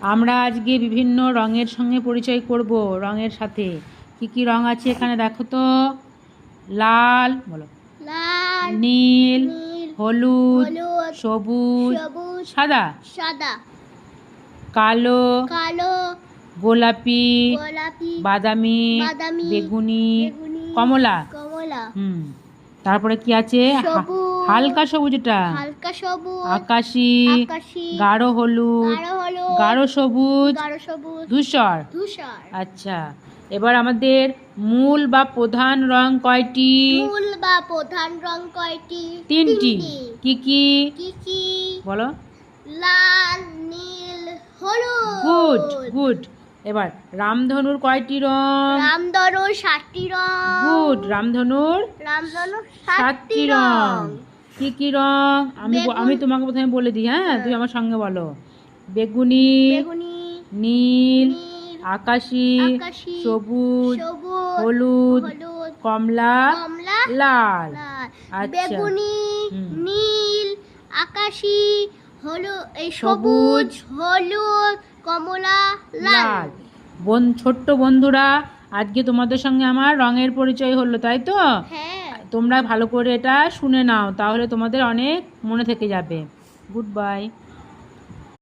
আমরা আজকে বিভিন্ন রঙের সঙ্গে পরিচয় করব। রঙের সাথে কি কি রং আছে এখানে দেখো তো। লাল, বলো, লাল, নীল, নীল, হলুদ, হলুদ, সবুজ, সবুজ, সাদা, সাদা, কালো, কালো, গোলাপি, গোলাপি, বাদামি, বাদামি, বেগুনি, বেগুনি, কমলা। কমলা, তারপরে কি আছে? সবুজ, হালকা সবুজটা, হালকা সবুজ, আকাশি, আকাশি, গাঢ় হলুদ, গাঢ় হলুদ, গাঢ় সবুজ, গাঢ় সবুজ, ধূসর। ধূসর। আচ্ছা, এবার আমাদের মূল বা প্রধান রং কয়টি? মূল বা প্রধান রং কয়টি? তিনটি। কি কি? কি কি? বলো। লাল, নীল, হলুদ। Good good. এবার রামধনুর কয়টি রং? রামধনুর 7টি রং। গুড। রামধনুর রামধনুর 7টি রং। কি কি রং? আমি তোমাকে প্রথমে বলে দিই, হ্যাঁ, তুমি আমার সঙ্গে বলো। বেগুনি, বেগুনি, নীল, নীল, আকাশি, আকাশি, সবুজ, সবুজ, হলুদ, হলুদ, কমলা, কমলা, লাল। লাল। আচ্ছা। বেগুনি, নীল, আকাশি, হলুদ, সবুজ, সবুজ, হলুদ, কমলা, লাল। ছোট্ট বন্ধুরা, আজকে তোমাদের সঙ্গে আমার রঙের পরিচয় হলো, তাই তো? হ্যাঁ। তোমরা ভালো করে এটা শুনে নাও, তাহলে তোমাদের অনেক মনে থেকে যাবে। Good bye.